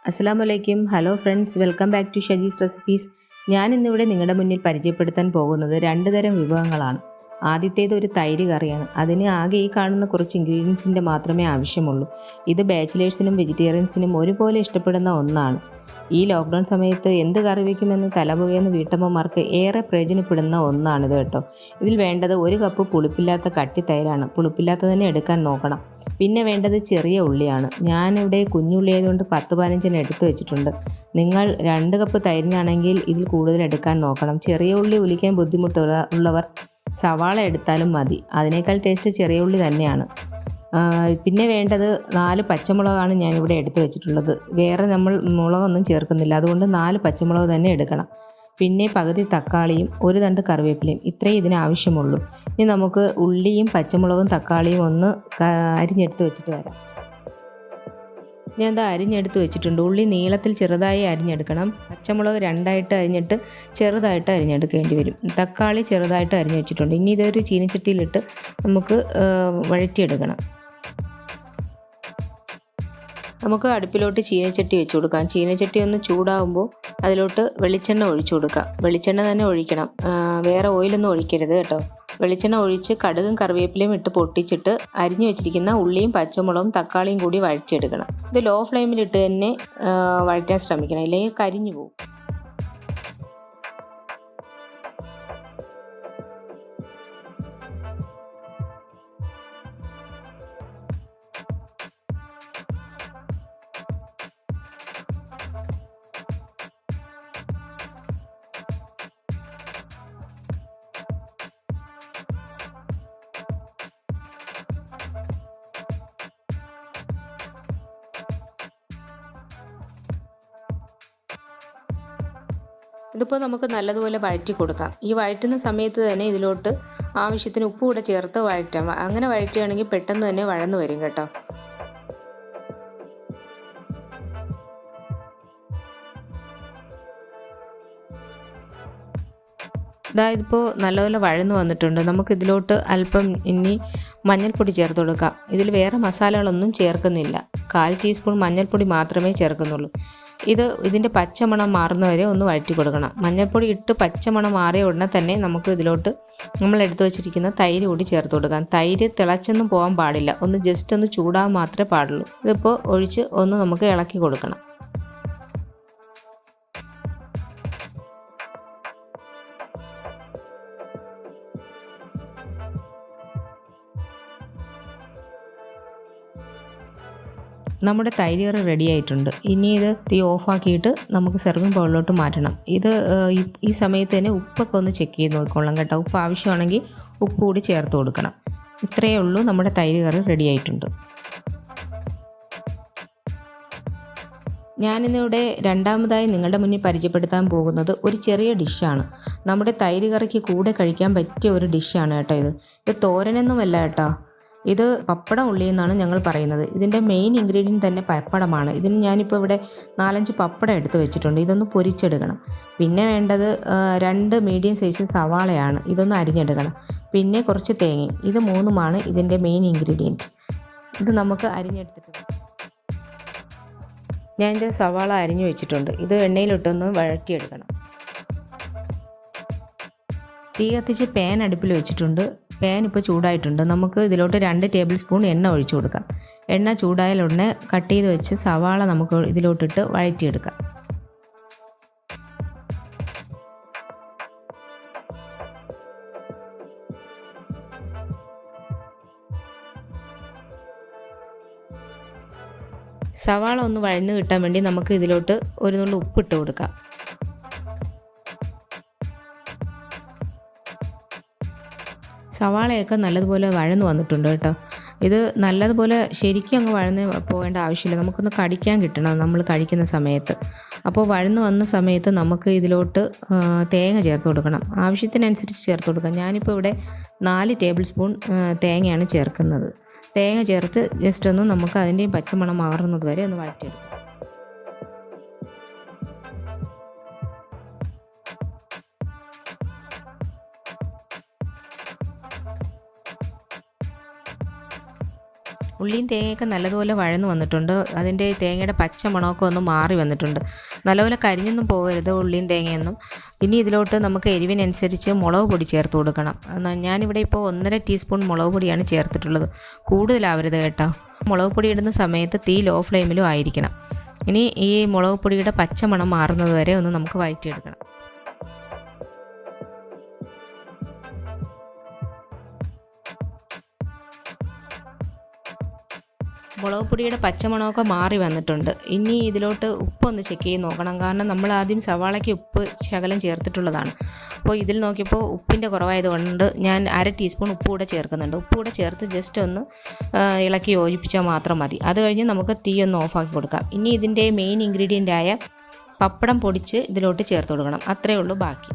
അസ്സലാമലൈക്കും. Hello friends, welcome back to Shajee's recipes. ഞാൻ ഇന്നിവിടെ നിങ്ങളുടെ മുന്നിൽ പരിചയപ്പെടുത്താൻ പോകുന്നത് 2 തരം വിഭവങ്ങളാണ്. ആദ്യത്തേത് ഒരു തൈര് കറിയാണ്. അതിന് ആകെ ഈ കാണുന്ന കുറച്ച് ഇൻഗ്രീഡിയൻസിൻ്റെ മാത്രമേ ആവശ്യമുള്ളൂ. ഇത് ബാച്ചിലേഴ്സിനും വെജിറ്റേറിയൻസിനും ഒരുപോലെ ഇഷ്ടപ്പെടുന്ന ഒന്നാണ്. ഈ ലോക്ക്ഡൗൺ സമയത്ത് എന്ത് കറി വയ്ക്കുമെന്ന് തലപുകയെന്ന് വീട്ടമ്മമാർക്ക് ഏറെ പ്രയോജനപ്പെടുന്ന ഒന്നാണിത് കേട്ടോ. ഇതിൽ വേണ്ടത് 1 കപ്പ് പുളിപ്പില്ലാത്ത കട്ടി തൈരാണ്. പുളിപ്പില്ലാത്ത തന്നെ എടുക്കാൻ നോക്കണം. പിന്നെ വേണ്ടത് ചെറിയ ഉള്ളിയാണ്. ഞാനിവിടെ കുഞ്ഞുള്ളി ആയതുകൊണ്ട് 10-15 എടുത്ത് വെച്ചിട്ടുണ്ട്. നിങ്ങൾ 2 കപ്പ് തൈരിനാണെങ്കിൽ ഇതിൽ കൂടുതൽ എടുക്കാൻ നോക്കണം. ചെറിയ ഉള്ളി ഉലിക്കാൻ ബുദ്ധിമുട്ടുള്ളവർ സവാള എടുത്താലും മതി. അതിനേക്കാൾ ടേസ്റ്റ് ചെറിയ ഉള്ളി തന്നെയാണ്. പിന്നെ വേണ്ടത് 4 പച്ചമുളകാണ് ഞാനിവിടെ എടുത്ത് വെച്ചിട്ടുള്ളത്. വേറെ നമ്മൾ മുളകൊന്നും ചേർക്കുന്നില്ല, അതുകൊണ്ട് 4 പച്ചമുളക് തന്നെ എടുക്കണം. പിന്നെ പകുതി തക്കാളിയും 1 തണ്ട് കറിവേപ്പിലയും, ഇത്രയും ഇതിന് ആവശ്യമുള്ളൂ. ഇനി നമുക്ക് ഉള്ളിയും പച്ചമുളകും തക്കാളിയും ഒന്ന് അരിഞ്ഞെടുത്ത് വെച്ചിട്ട് വരാം. ഞാൻ ഇത് അരിഞ്ഞെടുത്ത് വെച്ചിട്ടുണ്ട്. ഉള്ളി നീളത്തിൽ ചെറുതായി അരിഞ്ഞെടുക്കണം. പച്ചമുളക് 2ആയിട്ട് അരിഞ്ഞിട്ട് ചെറുതായിട്ട് അരിഞ്ഞെടുക്കേണ്ടി വരും. തക്കാളി ചെറുതായിട്ട് അരിഞ്ഞ് വെച്ചിട്ടുണ്ട്. ഇനി ഇതൊരു ചീനച്ചട്ടിയിലിട്ട് നമുക്ക് വഴറ്റിയെടുക്കണം. നമുക്ക് അടുപ്പിലോട്ട് ചീനച്ചട്ടി വെച്ച് കൊടുക്കാം. ചീനച്ചട്ടി ഒന്ന് ചൂടാകുമ്പോൾ അതിലോട്ട് വെളിച്ചെണ്ണ ഒഴിച്ചു കൊടുക്കാം. വെളിച്ചെണ്ണ തന്നെ ഒഴിക്കണം, വേറെ ഓയിലൊന്നും ഒഴിക്കരുത് കേട്ടോ. വെളിച്ചെണ്ണ ഒഴിച്ച് കടുകും കറിവേപ്പിലയും ഇട്ട് പൊട്ടിച്ചിട്ട് അരിഞ്ഞു വെച്ചിരിക്കുന്ന ഉള്ളിയും പച്ചമുളകും തക്കാളിയും കൂടി വഴറ്റിയെടുക്കണം. ഇത് ലോ ഫ്ലെയിമിലിട്ട് തന്നെ വഴറ്റാൻ ശ്രമിക്കണം, ഇല്ലെങ്കിൽ കരിഞ്ഞു പോകും. ഇതിപ്പോൾ നമുക്ക് നല്ലതുപോലെ വഴറ്റി കൊടുക്കാം. ഈ വഴറ്റുന്ന സമയത്ത് തന്നെ ഇതിലോട്ട് ആവശ്യത്തിന് ഉപ്പ് കൂടെ ചേർത്ത് വഴറ്റാം. അങ്ങനെ വഴറ്റുകയാണെങ്കിൽ പെട്ടെന്ന് തന്നെ വഴന്നു വരും കേട്ടോ. ഇതിപ്പോൾ നല്ലപോലെ വഴന്നു വന്നിട്ടുണ്ട്. നമുക്കിതിലോട്ട് അല്പം ഇനി മഞ്ഞൾപ്പൊടി ചേർത്ത് കൊടുക്കാം. ഇതിൽ വേറെ മസാലകളൊന്നും ചേർക്കുന്നില്ല. 1/4 ടീസ്പൂൺ മഞ്ഞൾപ്പൊടി മാത്രമേ ചേർക്കുന്നുള്ളൂ. ഇതിൻ്റെ പച്ചമണം മാറുന്നവരെ ഒന്ന് വഴറ്റി കൊടുക്കണം. മഞ്ഞൾപ്പൊടി ഇട്ട് പച്ചമണം മാറിയ ഉടനെ തന്നെ നമുക്ക് ഇതിലോട്ട് നമ്മൾ എടുത്തു വെച്ചിരിക്കുന്ന തൈര് കൂടി ചേർത്ത് കൊടുക്കാം. തൈര് തിളച്ചൊന്നും പോകാൻ പാടില്ല, ഒന്ന് ജസ്റ്റ് ഒന്ന് ചൂടാൻ മാത്രമേ പാടുള്ളൂ. ഇതിപ്പോൾ ഒഴിച്ച് ഒന്ന് നമുക്ക് ഇളക്കി കൊടുക്കണം. നമ്മുടെ തൈര് കറി റെഡി ആയിട്ടുണ്ട്. ഇനി ഇത് തീ ഓഫാക്കിയിട്ട് നമുക്ക് സെർവിങ് ബൗളിലോട്ട് മാറ്റണം. ഈ സമയത്ത് തന്നെ ഉപ്പൊക്കെ ഒന്ന് ചെക്ക് ചെയ്ത് നോക്കിക്കൊള്ളാം കേട്ടോ. ഉപ്പ് ആവശ്യമാണെങ്കിൽ ഉപ്പ് കൂടി ചേർത്ത് കൊടുക്കണം. ഇത്രയേ ഉള്ളൂ, നമ്മുടെ തൈര് കറി റെഡി ആയിട്ടുണ്ട്. ഞാനിന്നിവിടെ രണ്ടാമതായി നിങ്ങളുടെ മുന്നിൽ പരിചയപ്പെടുത്താൻ പോകുന്നത് ഒരു ചെറിയ ഡിഷാണ്. നമ്മുടെ തൈര് കറിക്ക് കൂടെ കഴിക്കാൻ പറ്റിയ ഒരു ഡിഷാണ് കേട്ടോ. ഇത് തോരനൊന്നുമല്ല കേട്ടോ. ഇത് പപ്പടം ഉള്ളി എന്നാണ് ഞങ്ങൾ പറയുന്നത്. ഇതിൻ്റെ മെയിൻ ഇൻഗ്രീഡിയൻറ്റ് തന്നെ പപ്പടമാണ്. ഇതിന് ഞാനിപ്പോൾ ഇവിടെ 4-5 പപ്പടം എടുത്ത് വെച്ചിട്ടുണ്ട്. ഇതൊന്ന് പൊരിച്ചെടുക്കണം. പിന്നെ വേണ്ടത് 2 മീഡിയം സൈസ് സവാളയാണ്. ഇതൊന്ന് അരിഞ്ഞെടുക്കണം. പിന്നെ കുറച്ച് തേങ്ങയും. ഇത് 3ഉമാണ് ഇതിൻ്റെ മെയിൻ ഇൻഗ്രീഡിയൻറ്റ്. ഇത് നമുക്ക് അരിഞ്ഞെടുത്തിട്ട് ഞാൻ ഇതിൻ്റെ സവാള അരിഞ്ഞു വെച്ചിട്ടുണ്ട്. ഇത് എണ്ണയിലിട്ടൊന്ന് വഴറ്റിയെടുക്കണം. തീ കത്തിച്ച് പാൻ അടുപ്പിൽ വെച്ചിട്ടുണ്ട്. പാൻ ഇപ്പോൾ ചൂടായിട്ടുണ്ട്. നമുക്ക് ഇതിലോട്ട് 2 ടേബിൾ സ്പൂൺ എണ്ണ ഒഴിച്ചു കൊടുക്കാം. എണ്ണ ചൂടായാൽ ഉടനെ കട്ട് ചെയ്ത് വെച്ച് സവാള നമുക്ക് ഇതിലോട്ടിട്ട് വഴറ്റിയെടുക്കാം. സവാള ഒന്ന് വഴന്ന് കിട്ടാൻ വേണ്ടി നമുക്ക് ഇതിലോട്ട് ഒരു നുള്ളു ഉപ്പിട്ട് കൊടുക്കാം. സവാളയൊക്കെ നല്ലതുപോലെ വഴന്ന് വന്നിട്ടുണ്ട് കേട്ടോ. ഇത് നല്ലതുപോലെ ശരിക്കും അങ്ങ് വഴന്ന് പോകേണ്ട ആവശ്യമില്ല. നമുക്കൊന്ന് കടിക്കാൻ കിട്ടണം നമ്മൾ കഴിക്കുന്ന സമയത്ത്. അപ്പോൾ വഴന്ന് വന്ന സമയത്ത് നമുക്ക് ഇതിലോട്ട് തേങ്ങ ചേർത്ത് കൊടുക്കണം. ആവശ്യത്തിനനുസരിച്ച് ചേർത്ത് കൊടുക്കാം. ഞാനിപ്പോൾ ഇവിടെ 4 ടേബിൾ സ്പൂൺ തേങ്ങയാണ് ചേർക്കുന്നത്. തേങ്ങ ചേർത്ത് ജസ്റ്റ് ഒന്ന് നമുക്ക് അതിൻ്റെയും പച്ചമണം മാറുന്നത് വരെ ഒന്ന് വഴറ്റിയെടുക്കാം. ഉള്ളിയും തേങ്ങയൊക്കെ നല്ലതുപോലെ വഴന്ന് വന്നിട്ടുണ്ട്. അതിൻ്റെ തേങ്ങയുടെ പച്ച മണമൊക്കെ ഒന്ന് മാറി വന്നിട്ടുണ്ട്. നല്ലപോലെ കരിഞ്ഞൊന്നും പോകരുത് ഉള്ളിയും തേങ്ങയൊന്നും. ഇനി ഇതിലോട്ട് നമുക്ക് എരിവിനനുസരിച്ച് മുളക് പൊടി ചേർത്ത് കൊടുക്കണം. ഞാനിവിടെ ഇപ്പോൾ 1.5 ടീസ്പൂൺ മുളക് പൊടിയാണ് ചേർത്തിട്ടുള്ളത്. കൂടുതലാവരുത് കേട്ടോ. മുളക് പൊടി ഇടുന്ന സമയത്ത് തീ ലോ ഫ്ലെയിമിലും ആയിരിക്കണം. ഇനി ഈ മുളക് പൊടിയുടെ പച്ച മണം മാറുന്നത് വരെ ഒന്ന് നമുക്ക് വഴറ്റിയെടുക്കണം. മുളക് പൊടിയുടെ പച്ചമണമൊക്കെ മാറി വന്നിട്ടുണ്ട്. ഇനി ഇതിലോട്ട് ഉപ്പൊന്ന് ചെക്ക് ചെയ്ത് നോക്കണം. കാരണം നമ്മൾ ആദ്യം സവാളയ്ക്ക് ഉപ്പ് ശകലം ചേർത്തിട്ടുള്ളതാണ്. അപ്പോൾ ഇതിൽ നോക്കിയപ്പോൾ ഉപ്പിൻ്റെ കുറവായതുകൊണ്ട് ഞാൻ 1/2 ടീസ്പൂൺ ഉപ്പ് കൂടെ ചേർക്കുന്നുണ്ട്. ഉപ്പ് കൂടെ ചേർത്ത് ജസ്റ്റ് ഒന്ന് ഇളക്കി യോജിപ്പിച്ചാൽ മാത്രം മതി. അത് കഴിഞ്ഞ് നമുക്ക് തീ ഒന്ന് ഓഫാക്കി കൊടുക്കാം. ഇനി ഇതിൻ്റെ മെയിൻ ഇൻഗ്രീഡിയൻ്റായ പപ്പടം പൊടിച്ച് ഇതിലോട്ട് ചേർത്ത് കൊടുക്കണം. അത്രയേ ഉള്ളൂ ബാക്കി.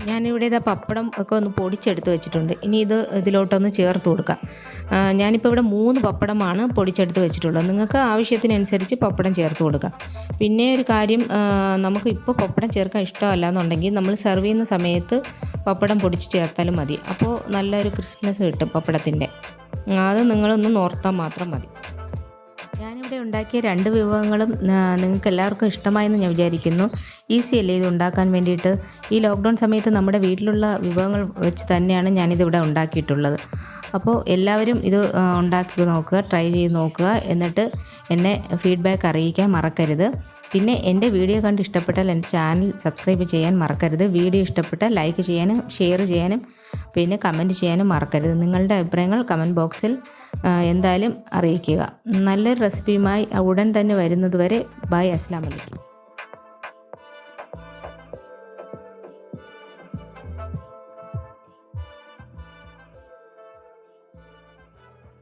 ഞാനിവിടെ ഇതാ പപ്പടം ഒക്കെ ഒന്ന് പൊടിച്ചെടുത്ത് വെച്ചിട്ടുണ്ട്. ഇനി ഇതിലോട്ടൊന്ന് ചേർത്ത് കൊടുക്കാം. ഞാനിപ്പോൾ ഇവിടെ 3 പപ്പടമാണ് പൊടിച്ചെടുത്ത് വെച്ചിട്ടുള്ളത്. നിങ്ങൾക്ക് ആവശ്യത്തിനനുസരിച്ച് പപ്പടം ചേർത്ത് കൊടുക്കാം. പിന്നെ ഒരു കാര്യം, നമുക്ക് ഇപ്പോൾ പപ്പടം ചേർക്കാൻ ഇഷ്ടമല്ല എന്നുണ്ടെങ്കിൽ നമ്മൾ സെർവ് ചെയ്യുന്ന സമയത്ത് പപ്പടം പൊടിച്ച് ചേർത്താലും മതി. അപ്പോൾ നല്ലൊരു ക്രിസ്പ്നെസ് കിട്ടും പപ്പടത്തിൻ്റെ. അത് നിങ്ങളൊന്ന് ഓർത്താൽ മാത്രം മതി. ഞാനിവിടെ ഉണ്ടാക്കിയ 2 വിഭവങ്ങളും നിങ്ങൾക്ക് എല്ലാവർക്കും ഇഷ്ടമായെന്ന് ഞാൻ വിചാരിക്കുന്നു. ഈസി അല്ലേ ഇത് ഉണ്ടാക്കാൻ വേണ്ടിയിട്ട്. ഈ ലോക്ക്ഡൗൺ സമയത്ത് നമ്മുടെ വീട്ടിലുള്ള വിഭവങ്ങൾ വെച്ച് തന്നെയാണ് ഞാനിതിവിടെ ഉണ്ടാക്കിയിട്ടുള്ളത്. അപ്പോൾ എല്ലാവരും ഇത് ഉണ്ടാക്കി നോക്കുക, ട്രൈ ചെയ്ത് നോക്കുക. എന്നിട്ട് എന്നെ ഫീഡ്ബാക്ക് അറിയിക്കാൻ മറക്കരുത്. പിന്നെ എൻ്റെ വീഡിയോ കണ്ട് ഇഷ്ടപ്പെട്ടാൽ എൻ്റെ ചാനൽ സബ്സ്ക്രൈബ് ചെയ്യാൻ മറക്കരുത്. വീഡിയോ ഇഷ്ടപ്പെട്ടാൽ ലൈക്ക് ചെയ്യാനും ഷെയർ ചെയ്യാനും പിന്നെ കമൻറ്റ് ചെയ്യാനും മറക്കരുത്. നിങ്ങളുടെ അഭിപ്രായങ്ങൾ കമൻറ്റ് ബോക്സിൽ എന്തായാലും അറിയിക്കുക. നല്ലൊരു റെസിപ്പിയുമായി ഉടൻ തന്നെ വരുന്നത് വരെ ബൈ. അസ്സലാമു അലൈക്കും.